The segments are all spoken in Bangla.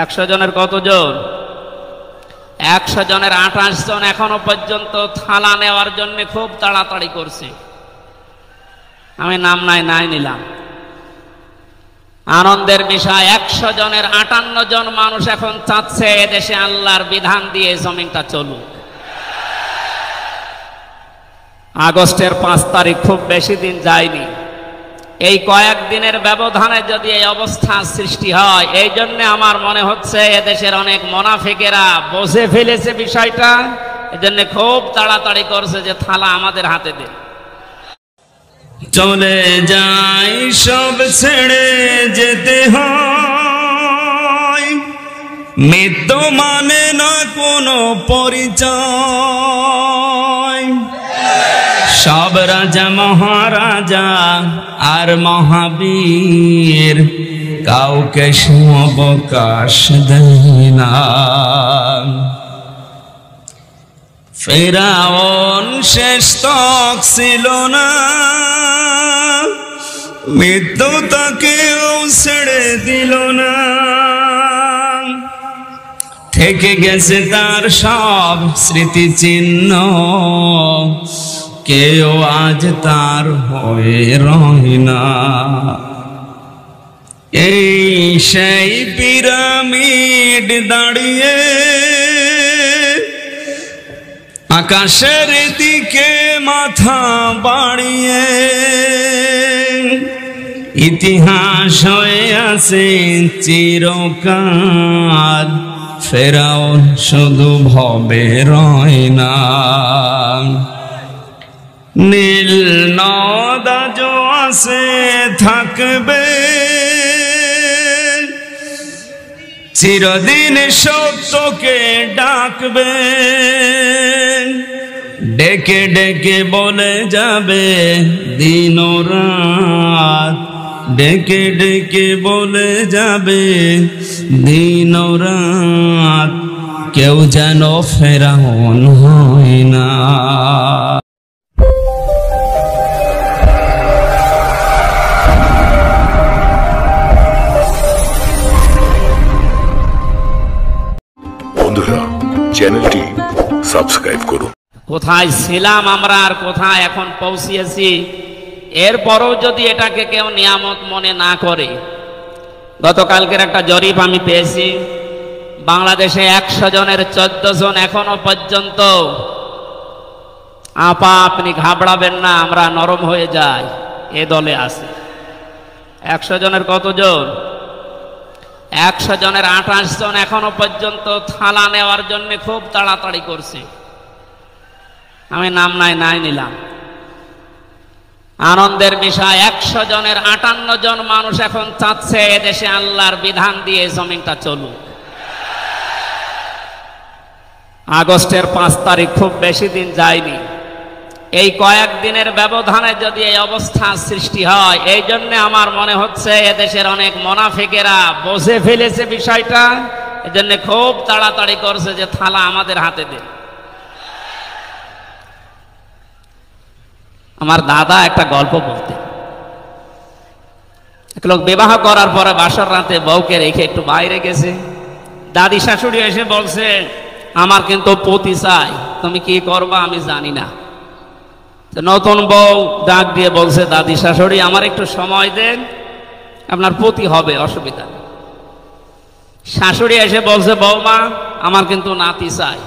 100 জনের কতজন? 100 জনের 28 জন এখনো পর্যন্ত থালা নেওয়ার জন্য খুব তাড়াতাড়ি করছে। আমি নাম নাই নিলাম। আনন্দের বিষয় 100 জনের 58 জন মানুষ এখন চাচ্ছে এদেশে আল্লাহর বিধান দিয়ে জমিনটা চলুক। আগস্টের 5 তারিখ খুব বেশি দিন যায়নি। এই কয়েকদিনের ব্যবধানে যদি এই অবস্থা সৃষ্টি হয়, এই জন্য আমার মনে হচ্ছে এদেশের অনেক মুনাফিকেরা বুঝে ফেলেছে বিষয়টা, এজন্য খুব তাড়াতাড়ি করছে যে থালা আমাদের হাতে দে। চলে যাই সব ছেড়ে যেতে হয়, মৃত্যু মানে না কোনো পরিচয়। সব রাজা মহারাজা আর মহাবীর কাউকে অবকাশ দেয় না। ফেরাউন শেষ তক ছিল না, মৃত্যু তাকেও ছেড়ে দিল না। থেকে গেছে তার সব স্মৃতিচিহ্ন, কেউ আজ তার হয়ে রয় না। এই সেই পিরামিড দাঁড়িয়ে আকাশের দিকে মাথা বাড়িয়ে, ইতিহাস হয়ে আছে চিরকাল। ফেরাউন শুধু ভবে রয় না। নীল নদ আজও আছে থাকবে, চিরদিন সত্যকে ডাকবে। ডেকে ডেকে বলে যাবে দিন ও রাত, ডেকে ডেকে বলে যাবে দিন ও রাত। কেউ যেন ফেরাউন হয় না। বন্ধুরা, চ্যানেলটি সাবস্ক্রাইব করুন। কোথায় ছিলাম আমরা আর কোথায় এখন পৌঁছিয়েছি, এরপরও যদি এটাকে কেউ নিয়ামত মনে না করে। গতকালকের একটা জরিপ আমি পেয়েছি, বাংলাদেশে 100 জনের 14 জন এখনো পর্যন্ত আপা আপনি ঘাবড়াবেন না, আমরা নরম হয়ে যাই, এ দলে আছে। 100 জনের কতজন? 100 জনের 28 জন এখনো পর্যন্ত থালা নেওয়ার জন্য খুব তাড়াতাড়ি করছে। আমি নাম নাই নিলাম। আনন্দের বিষয় 100 জনের 58 জন মানুষ এখন চাচ্ছে এদেশে আল্লাহর বিধান দিয়ে জমিনটা চলুক। আগস্টের 5 তারিখ খুব বেশি দিন যায়নি। এই কয়েকদিনের ব্যবধানে যদি এই অবস্থা সৃষ্টি হয়, এই জন্য আমার মনে হচ্ছে এদেশের অনেক মুনাফিকেরা বুঝে ফেলেছে বিষয়টা, এজন্য খুব তাড়াতাড়ি করছে যে থালা আমাদের হাতে দে। আমার দাদা একটা গল্প বলতে, এক লোক বিবাহ করার পরে বাসর রাতে বউকে রেখে একটু বাইরে গেছে। দাদি শাশুড়ি এসে বলছে, আমার কিন্তু পতি চাই, তুমি কি করবা আমি জানি না। নতুন বউ ডাক দিয়ে বলছে, দাদি শাশুড়ি আমার একটু সময় দেন, আপনার পতি হবে, অসুবিধা নেই। শাশুড়ি এসে বলছে, বৌমা আমার কিন্তু নাতি চাই।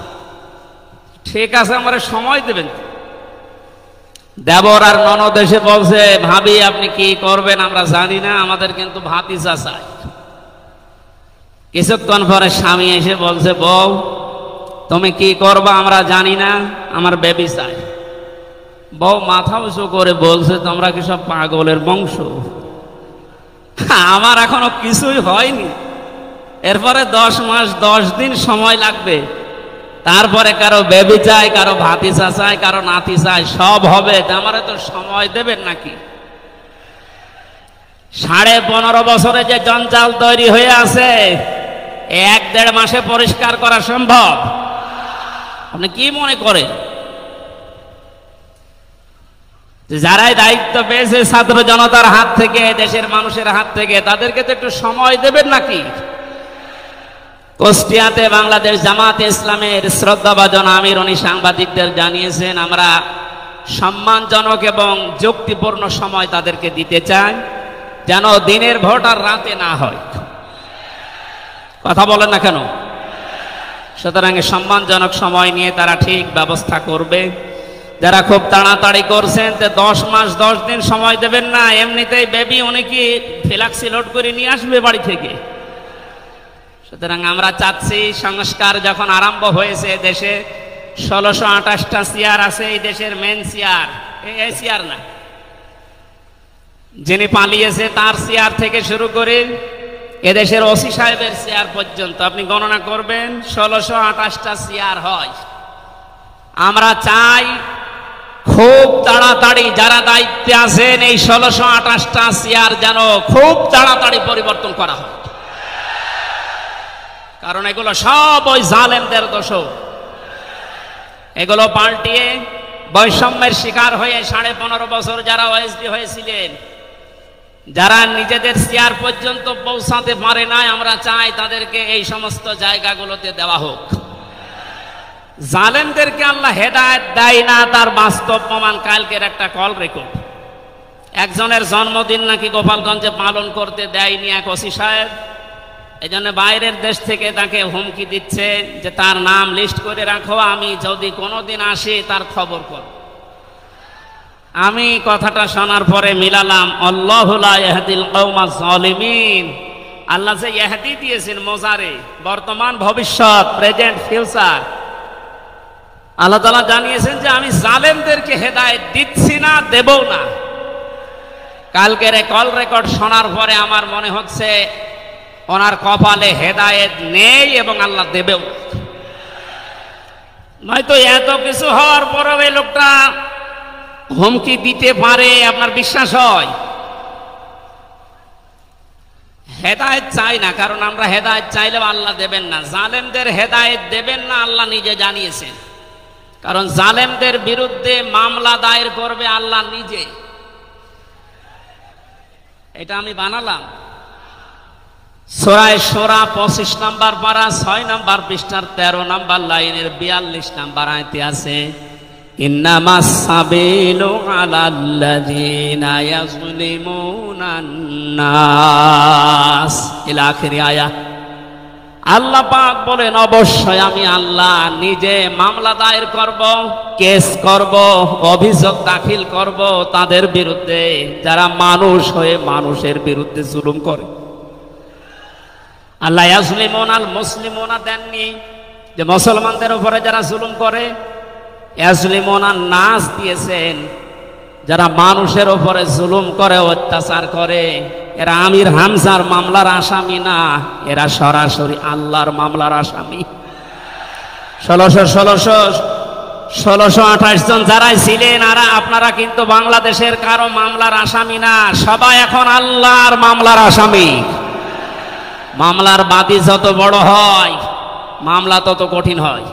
ঠিক আছে, আমার সময় দেবেন। দেবর আর ননদ এসে বলছে, ভাবি আপনি কি করবেন আমরা জানি না, আমাদের কিন্তু ভাতিজা চাই। কিছুক্ষণ পরে স্বামী এসে বলছে, বউ তুমি কি করবা আমরা জানি না, আমার বেবি চাই। বউ মাথা উঁচু করে বলছে, তোমরা কি সব পাগলের বংশ? আমার এখনো কিছুই হয়নি, এরপরে 10 মাস 10 দিন সময় লাগবে, তারপরে কারো বেবি চাই, কারো ভাতিজা চাই, কারো নাতি চাই, সব হবে। আমারে তো সময় দেবেন নাকি? 15.5 বছরে যে জঞ্জাল তৈরি হয়ে আছে, 1-1.5 মাসে পরিষ্কার করা সম্ভব? আপনি কি মনে করেন? যারাই দায়িত্ব পেয়েছে ছাত্র জনতার হাত থেকে, দেশের মানুষের হাত থেকে, তাদেরকে তো একটু সময় দেবেন নাকি? কুষ্টিয়াতে বাংলাদেশ জামাতে ইসলামের শ্রদ্ধাভাজন আমির উনি সাংবাদিকদের জানিয়েছেন, আমরা সম্মানজনক এবং যুক্তিপূর্ণ সময় তাদেরকে দিতে চাই, যেন দিনের ভোট আর রাতে না হয়। কথা বলেন না কেন? সুতরাং সম্মানজনক সময় নিয়ে তারা ঠিক ব্যবস্থা করবে। যারা খুব তাড়াতাড়ি করছেন, 10 মাস 10 দিন সময় দেবেন না, এমনিতেই বেবি অনেকে ফ্ল্যাক্সি লোড করে নিয়ে আসবে বাড়ি থেকে। সুতরাং আমরা চাচ্ছি, সংস্কার যখন আরম্ভ হয়েছে, দেশে 1628টা চেয়ার আছে, এই দেশের মেন চেয়ার, এই চেয়ার না, যিনি পালিয়েছে তার চেয়ার থেকে শুরু করে এদেশের ওসি সাহেবের চেয়ার পর্যন্ত আপনি গণনা করবেন, 1628টা চেয়ার হয়। আমরা চাই খুব তাড়াতাড়ি যারা দায়িত্বে আছেন এই 1628টা চেয়ার যেন খুব তাড়াতাড়ি পরিবর্তন করা হয়, কারণ এগুলো সব ওই জালেমদের দোষ। এগুলো পাল্টিয়ে বৈষম্যের শিকার হয়ে 15.5 বছর যারা ওএসডি হয়েছিলেন, যারা নিজেদের চেয়ার পর্যন্ত পৌঁছাতে পারে নাই, আমরা চাই তাদেরকে এই সমস্ত জায়গাগুলোতে দেওয়া হোক। জালেমদেরকে আল্লাহ হেদায়েত দেয় না, তার বাস্তব প্রমাণ কালকের একটা কল রেকর্ড। একজনের জন্মদিন নাকি গোপালগঞ্জে পালন করতে দেয়নি এক ওসি সাহেব, এই জন্য বাইরের দেশ থেকে তাকে হুমকি দিচ্ছে যে তার নাম লিস্ট করে রাখো, আমি যদি কোনোদিন আসি তার খবর কর। আমি কথাটা শোনার পরে মিলালাম, আল্লাহু লা ইয়াহদিল কওমাজ জালিমিন। আল্লাহ যে ইহদি দিয়েছেন মোজারে, বর্তমান ভবিষ্যৎ, প্রেজেন্ট ফিউচার, আল্লাহ তাআলা জানিয়েছেন যে আমি জালেমদেরকে হেদায়েত দিচ্ছি না, দেবও না। কালকের কল রেকর্ড শোনার পরে আমার মনে হচ্ছে ওনার কপালে হেদায়েত নেই এবং আল্লাহ দেবেও। নয়তো এত কিছু হওয়ার পরেও এই লোকটা হুমকি দিতে পারে, আপনার বিশ্বাস হয়? হেদায়েত চাই না, কারণ আমরা হেদায়েত চাইলেও আল্লাহ দেবেন না। জালেমদের হেদায়েত দেবেন না, আল্লাহ নিজে জানিয়েছেন। কারণ জালেমদের বিরুদ্ধে মামলা দায়ের করবে আল্লাহ নিজে। এটা আমি বানালাম। সূরা শূরা 25 নম্বর পারা 6 নম্বর পৃষ্ঠার 13 নম্বর লাইনের 42 নম্বর আয়াতে আছে, ইন্নামাস সাবিলু আলাল্লাযিনা ইয়াজলিমুনান নাস ইলা আখির আয়াত। আল্লাহ পাক বলেন, অবশ্যই আমি আল্লাহ নিজে মামলা দায়ের করব, কেস করব, অভিযোগ দাখিল করব তাদের বিরুদ্ধে যারা মানুষ হয়ে মানুষের বিরুদ্ধে জুলুম করে। আল্লাহ ইয়াজলিমুনাল মুসলিমুনা দেননি, যে মুসলমানদের উপরে যারা জুলুম করে, ইয়াজলিমুনান নাস দিয়েছেন, যারা মানুষের উপরে জুলুম করে, অত্যাচার করে। এরা আমির হামজার মামলার আসামি না, এরা সরাসরি আল্লাহর মামলার আসামি। 1628 জন যারাই ছিলেন, আর আপনারা কিন্তু বাংলাদেশের কারো মামলার আসামি না, সবাই এখন আল্লাহর মামলার আসামি। মামলার বাদী যত বড় হয়, মামলা তত কঠিন হয়।